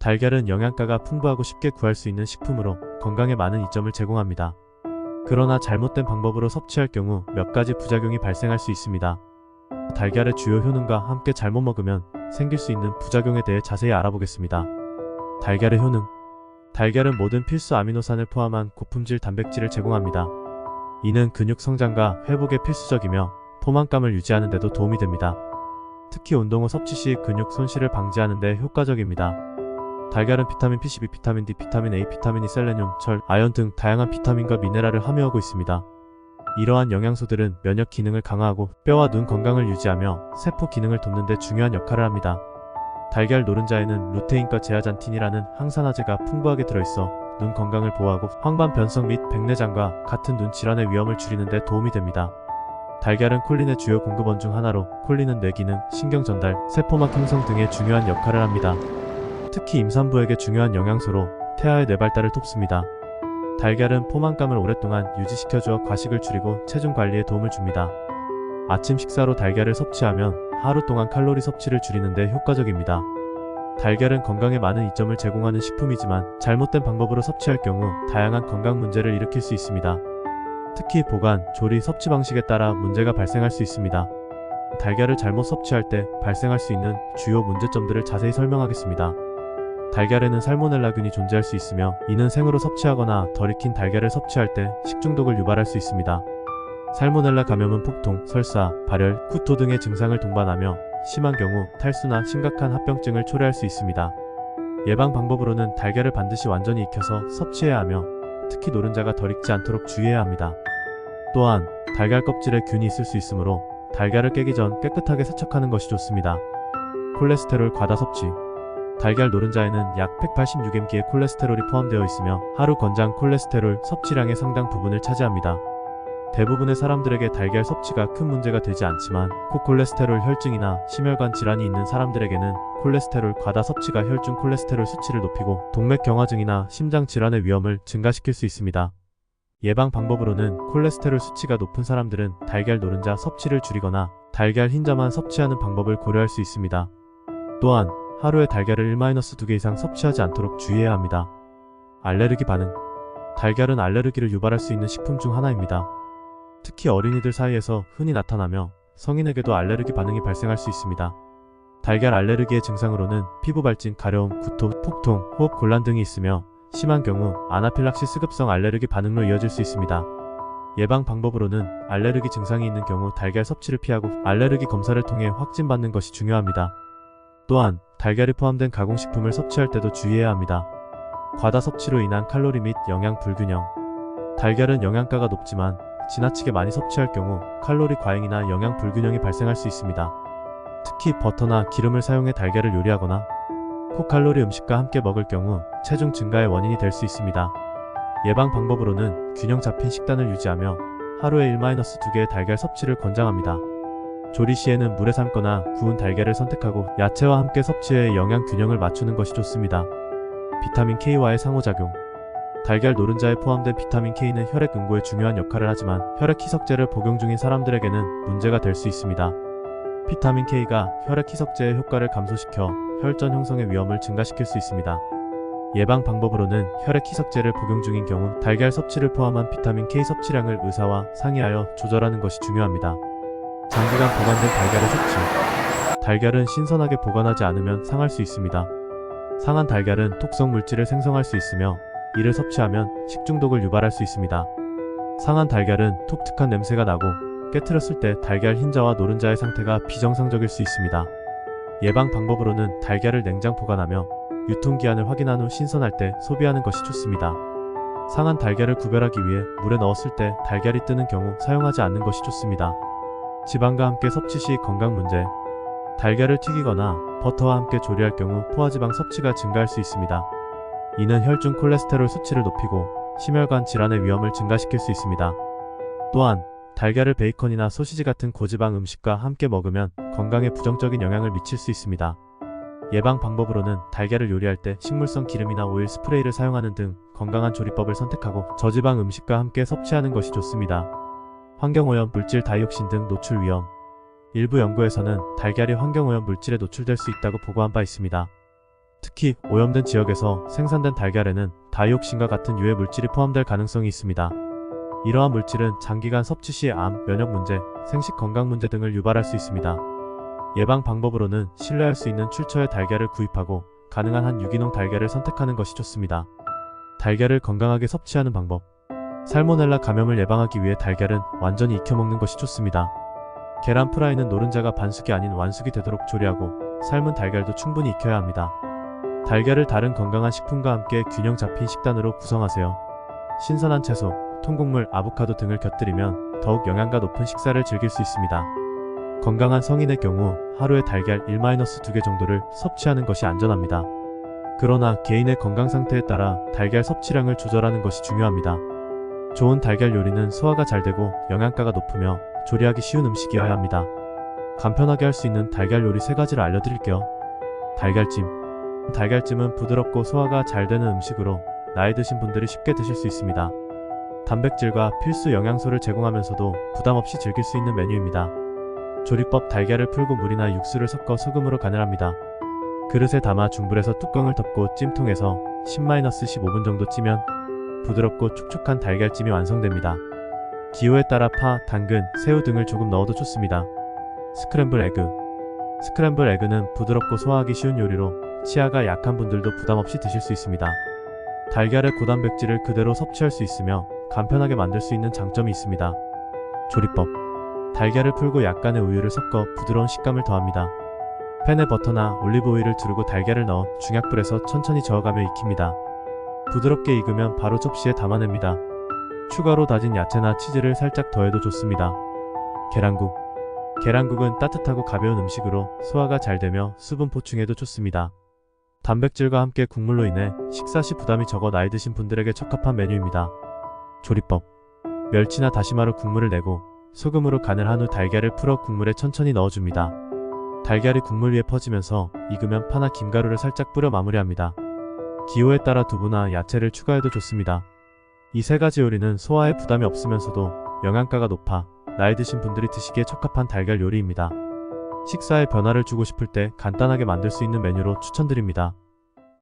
달걀은 영양가가 풍부하고 쉽게 구할 수 있는 식품으로 건강에 많은 이점을 제공합니다. 그러나 잘못된 방법으로 섭취할 경우 몇 가지 부작용이 발생할 수 있습니다. 달걀의 주요 효능과 함께 잘못 먹으면 생길 수 있는 부작용에 대해 자세히 알아보겠습니다. 달걀의 효능. 달걀은 모든 필수 아미노산을 포함한 고품질 단백질을 제공합니다. 이는 근육 성장과 회복에 필수적이며 포만감을 유지하는 데도 도움이 됩니다. 특히 운동 후 섭취 시 근육 손실을 방지하는 데 효과적입니다. 달걀은 비타민 B12, 비타민 D, 비타민 A, 비타민 E, 셀레늄, 철, 아연 등 다양한 비타민과 미네랄을 함유하고 있습니다. 이러한 영양소들은 면역 기능을 강화하고 뼈와 눈 건강을 유지하며 세포 기능을 돕는 데 중요한 역할을 합니다. 달걀 노른자에는 루테인과 제아잔틴이라는 항산화제가 풍부하게 들어있어 눈 건강을 보호하고 황반 변성 및 백내장과 같은 눈 질환의 위험을 줄이는 데 도움이 됩니다. 달걀은 콜린의 주요 공급원 중 하나로 콜린은 뇌기능, 신경 전달, 세포막 형성 등의 중요한 역할을 합니다. 특히 임산부에게 중요한 영양소로 태아의 뇌발달을 돕습니다. 달걀은 포만감을 오랫동안 유지시켜주어 과식을 줄이고 체중 관리에 도움을 줍니다. 아침 식사로 달걀을 섭취하면 하루 동안 칼로리 섭취를 줄이는 데 효과적입니다. 달걀은 건강에 많은 이점을 제공하는 식품이지만 잘못된 방법으로 섭취할 경우 다양한 건강 문제를 일으킬 수 있습니다. 특히 보관, 조리, 섭취 방식에 따라 문제가 발생할 수 있습니다. 달걀을 잘못 섭취할 때 발생할 수 있는 주요 문제점들을 자세히 설명하겠습니다. 달걀에는 살모넬라균이 존재할 수 있으며 이는 생으로 섭취하거나 덜 익힌 달걀을 섭취할 때 식중독을 유발할 수 있습니다. 살모넬라 감염은 폭통, 설사, 발열, 구토 등의 증상을 동반하며 심한 경우 탈수나 심각한 합병증을 초래할 수 있습니다. 예방 방법으로는 달걀을 반드시 완전히 익혀서 섭취해야 하며 특히 노른자가 덜 익지 않도록 주의해야 합니다. 또한 달걀 껍질에 균이 있을 수 있으므로 달걀을 깨기 전 깨끗하게 세척하는 것이 좋습니다. 콜레스테롤 과다 섭취. 달걀 노른자에는 약 186mg의 콜레스테롤이 포함되어 있으며 하루 권장 콜레스테롤 섭취량의 상당 부분을 차지합니다. 대부분의 사람들에게 달걀 섭취가 큰 문제가 되지 않지만 고콜레스테롤 혈증이나 심혈관 질환이 있는 사람들에게는 콜레스테롤 과다 섭취가 혈중 콜레스테롤 수치를 높이고 동맥경화증이나 심장 질환의 위험을 증가시킬 수 있습니다. 예방 방법으로는 콜레스테롤 수치가 높은 사람들은 달걀 노른자 섭취를 줄이거나 달걀 흰자만 섭취하는 방법을 고려할 수 있습니다. 또한 하루에 달걀을 1-2개 이상 섭취하지 않도록 주의해야 합니다. 알레르기 반응. 달걀은 알레르기를 유발할 수 있는 식품 중 하나입니다. 특히 어린이들 사이에서 흔히 나타나며 성인에게도 알레르기 반응이 발생할 수 있습니다. 달걀 알레르기의 증상으로는 피부 발진, 가려움, 구토, 폭통, 호흡 곤란 등이 있으며 심한 경우 아나필락시스 급성 알레르기 반응로 이어질 수 있습니다. 예방 방법으로는 알레르기 증상이 있는 경우 달걀 섭취를 피하고 알레르기 검사를 통해 확진받는 것이 중요합니다. 또한 달걀이 포함된 가공식품을 섭취할 때도 주의해야 합니다. 과다 섭취로 인한 칼로리 및 영양 불균형. 달걀은 영양가가 높지만 지나치게 많이 섭취할 경우 칼로리 과잉이나 영양 불균형이 발생할 수 있습니다. 특히 버터나 기름을 사용해 달걀을 요리하거나 고칼로리 음식과 함께 먹을 경우 체중 증가의 원인이 될 수 있습니다. 예방 방법으로는 균형 잡힌 식단을 유지하며 하루에 1-2개의 달걀 섭취를 권장합니다. 조리 시에는 물에 삶거나 구운 달걀을 선택하고 야채와 함께 섭취해 영양 균형을 맞추는 것이 좋습니다. 비타민 K와의 상호작용. 달걀 노른자에 포함된 비타민 K는 혈액 응고에 중요한 역할을 하지만 혈액 희석제를 복용 중인 사람들에게는 문제가 될 수 있습니다. 비타민 K가 혈액 희석제의 효과를 감소시켜 혈전 형성의 위험을 증가시킬 수 있습니다. 예방 방법으로는 혈액 희석제를 복용 중인 경우 달걀 섭취를 포함한 비타민 K 섭취량을 의사와 상의하여 조절하는 것이 중요합니다. 장기간 보관된 달걀의 섭취. 달걀은 신선하게 보관하지 않으면 상할 수 있습니다. 상한 달걀은 톡성 물질을 생성할 수 있으며 이를 섭취하면 식중독을 유발할 수 있습니다. 상한 달걀은 톡특한 냄새가 나고 깨트렸을 때 달걀 흰자와 노른자의 상태가 비정상적일 수 있습니다. 예방 방법으로는 달걀을 냉장 보관하며 유통기한을 확인한 후 신선할 때 소비하는 것이 좋습니다. 상한 달걀을 구별하기 위해 물에 넣었을 때 달걀이 뜨는 경우 사용하지 않는 것이 좋습니다. 지방과 함께 섭취 시 건강 문제. 달걀을 튀기거나 버터와 함께 조리할 경우 포화지방 섭취가 증가할 수 있습니다. 이는 혈중 콜레스테롤 수치를 높이고 심혈관 질환의 위험을 증가시킬 수 있습니다. 또한 달걀을 베이컨이나 소시지 같은 고지방 음식과 함께 먹으면 건강에 부정적인 영향을 미칠 수 있습니다. 예방 방법으로는 달걀을 요리할 때 식물성 기름이나 오일 스프레이를 사용하는 등 건강한 조리법을 선택하고 저지방 음식과 함께 섭취하는 것이 좋습니다. 환경오염, 물질 다이옥신 등 노출 위험. 일부 연구에서는 달걀이 환경오염 물질에 노출될 수 있다고 보고한 바 있습니다. 특히 오염된 지역에서 생산된 달걀에는 다이옥신과 같은 유해 물질이 포함될 가능성이 있습니다. 이러한 물질은 장기간 섭취 시 암, 면역 문제, 생식 건강 문제 등을 유발할 수 있습니다. 예방 방법으로는 신뢰할 수 있는 출처의 달걀을 구입하고 가능한 한 유기농 달걀을 선택하는 것이 좋습니다. 달걀을 건강하게 섭취하는 방법. 살모넬라 감염을 예방하기 위해 달걀은 완전히 익혀 먹는 것이 좋습니다. 계란 프라이는 노른자가 반숙이 아닌 완숙이 되도록 조리하고 삶은 달걀도 충분히 익혀야 합니다. 달걀을 다른 건강한 식품과 함께 균형 잡힌 식단으로 구성하세요. 신선한 채소, 통곡물, 아보카도 등을 곁들이면 더욱 영양가 높은 식사를 즐길 수 있습니다. 건강한 성인의 경우 하루에 달걀 1-2개 정도를 섭취하는 것이 안전합니다. 그러나 개인의 건강 상태에 따라 달걀 섭취량을 조절하는 것이 중요합니다. 좋은 달걀 요리는 소화가 잘 되고 영양가가 높으며 조리하기 쉬운 음식이어야 합니다. 간편하게 할 수 있는 달걀 요리 3가지를 알려드릴게요. 달걀찜. 달걀찜은 부드럽고 소화가 잘 되는 음식으로 나이 드신 분들이 쉽게 드실 수 있습니다. 단백질과 필수 영양소를 제공하면서도 부담 없이 즐길 수 있는 메뉴입니다. 조리법. 달걀을 풀고 물이나 육수를 섞어 소금으로 간을 합니다. 그릇에 담아 중불에서 뚜껑을 덮고 찜통에서 10-15분 정도 찌면 부드럽고 촉촉한 달걀찜이 완성됩니다. 기호에 따라 파, 당근, 새우 등을 조금 넣어도 좋습니다. 스크램블 에그. 스크램블 에그는 부드럽고 소화하기 쉬운 요리로 치아가 약한 분들도 부담 없이 드실 수 있습니다. 달걀의 고단백질을 그대로 섭취할 수 있으며 간편하게 만들 수 있는 장점이 있습니다. 조리법. 달걀을 풀고 약간의 우유를 섞어 부드러운 식감을 더합니다. 팬에 버터나 올리브 오일을 두르고 달걀을 넣어 중약불에서 천천히 저어가며 익힙니다. 부드럽게 익으면 바로 접시에 담아냅니다. 추가로 다진 야채나 치즈를 살짝 더해도 좋습니다. 계란국. 계란국은 따뜻하고 가벼운 음식으로 소화가 잘 되며 수분 보충에도 좋습니다. 단백질과 함께 국물로 인해 식사 시 부담이 적어 나이 드신 분들에게 적합한 메뉴입니다. 조리법. 멸치나 다시마로 국물을 내고 소금으로 간을 한 후 달걀을 풀어 국물에 천천히 넣어줍니다. 달걀이 국물 위에 퍼지면서 익으면 파나 김가루를 살짝 뿌려 마무리합니다. 기호에 따라 두부나 야채를 추가해도 좋습니다. 이 3가지 요리는 소화에 부담이 없으면서도 영양가가 높아 나이 드신 분들이 드시기에 적합한 달걀 요리입니다. 식사에 변화를 주고 싶을 때 간단하게 만들 수 있는 메뉴로 추천드립니다.